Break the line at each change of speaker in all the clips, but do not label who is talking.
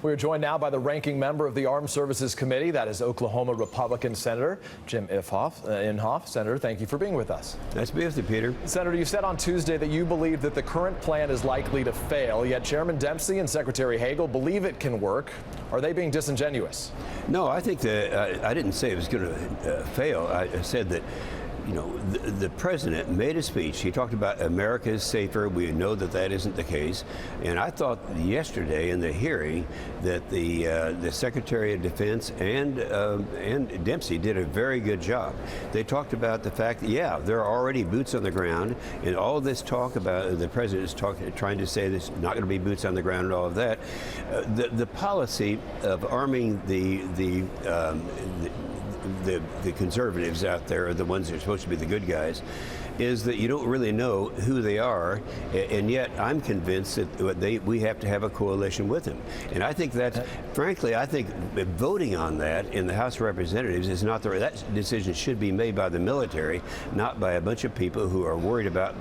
We are joined now by the ranking member of the Armed Services Committee, that is Oklahoma Republican Senator Jim Inhofe. Senator, thank you for being with us.
Nice to be with you, Peter.
Senator, you said on Tuesday that you believe that the current plan is likely to fail, yet Chairman Dempsey and Secretary Hagel believe it can work. Are they being disingenuous?
No, I think that I didn't say it was going to fail. I said that, you know, the president made a speech. He talked about America is safer. We know that that isn't the case. And I thought yesterday in the hearing that the Secretary of Defense and Dempsey did a very good job. They talked about the fact that, yeah, there are already boots on the ground, and all this talk about the president is trying to say there's not going to be boots on the ground and all of that. The policy of arming the conservatives out there, the ones that are supposed to be the good guys, is that you don't really know who they are, and yet I'm convinced that we have to have a coalition with them. And I think that's, frankly, I think voting on that in the House of Representatives is not that decision should be made by the military, not by a bunch of people who are worried about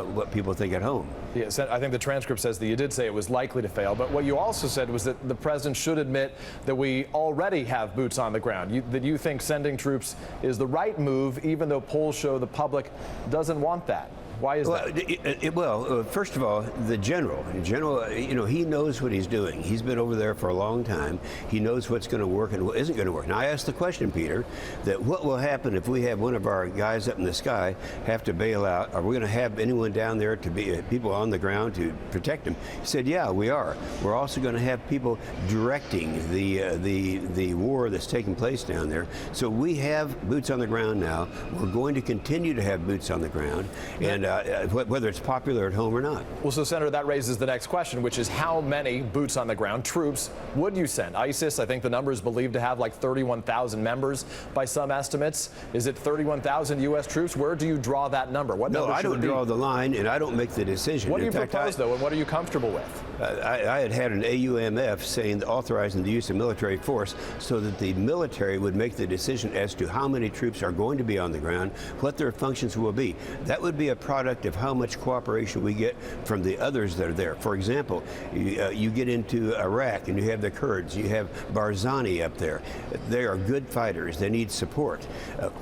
what people think at home.
Yes, I think the transcript says that you did say it was likely to fail, but what you also said was that the president should admit that we already have boots on the ground, that you think sending troops is the right move, even though polls show the public doesn't want that. Why is that?
Well, first of all, the general, you know, he knows what he's doing. He's been over there for a long time. He knows what's going to work and what isn't going to work. Now, I asked the question, Peter, that what will happen if we have one of our guys up in the sky have to bail out? Are we going to have anyone down there to be people on the ground to protect him? He said, yeah, we are. We're also going to have people directing the war that's taking place down there. So we have boots on the ground now. We're going to continue to have boots on the ground, and whether it's popular at home or not.
Well, so, Senator, that raises the next question, which is how many boots on the ground troops would you send? ISIS, I think the number is believed to have like 31,000 members by some estimates. Is it 31,000 U.S. troops? Where do you draw that number? What number should it be?
No, I don't draw the line, and I don't make the decision.
What do you propose, though, and what are you comfortable with?
I had an AUMF saying, authorizing the use of military force so that the military would make the decision as to how many troops are going to be on the ground, what their functions will be. That would be a product of how much cooperation we get from the others that are there. For example, you get into Iraq and you have the Kurds, you have Barzani up there. They are good fighters. They need support.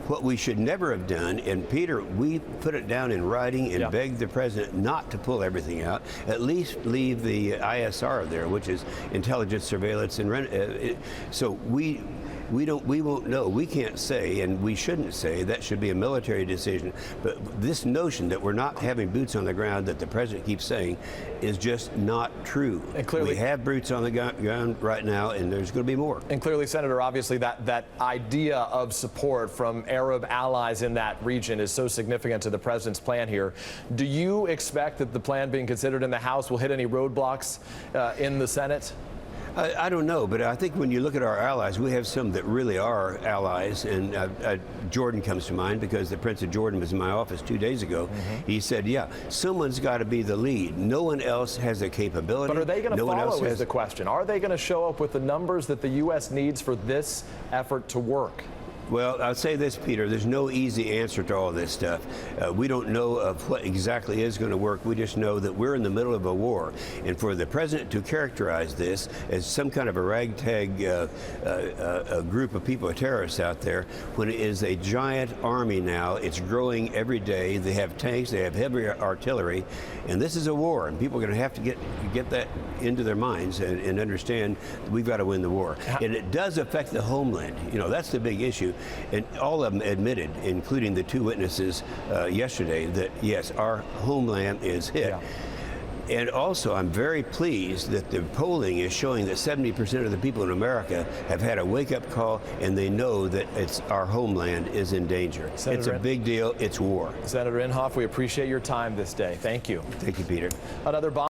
What we should never have done, and Peter, we put it down in writing and begged the president not to pull everything out, at least leave the ISR there, which is intelligence, surveillance, and so we won't know. We can't say, and we shouldn't say, that should be a military decision. But this notion that we're not having boots on the ground that the president keeps saying is just not true.
And clearly,
we have boots on the ground right now, and there's going to be more.
And clearly, Senator, obviously that idea of support from Arab allies in that region is so significant to the president's plan here. Do you expect that the plan being considered in the House will hit any roadblocks in the Senate?
I don't know, but I think when you look at our allies, we have some that really are allies, and Jordan comes to mind because the Prince of Jordan was in my office 2 days ago. He said, yeah, someone's got to be the lead. No one else has the capability.
But are they going to follow is the question. Are they going to show up with the numbers that the U.S. needs for this effort to work?
Well, I'll say this, Peter, there's no easy answer to all this stuff. We don't know of what exactly is going to work. We just know that we're in the middle of a war. And for the president to characterize this as some kind of a ragtag a group of people, terrorists out there, when it is a giant army now, it's growing every day. They have tanks, they have heavy artillery, and this is a war. And people are going to have to get that into their minds and understand we've got to win the war. And it does affect the homeland. You know, that's the big issue. And all of them admitted, including the two witnesses yesterday, that yes, our homeland is hit. Yeah. And also, I'm very pleased that the polling is showing that 70% of the people in America have had a wake-up call, and they know that our homeland is in danger. It's a big deal. It's war.
Senator Inhofe, we appreciate your time this day. Thank you.
Thank you, Peter.
Another bomb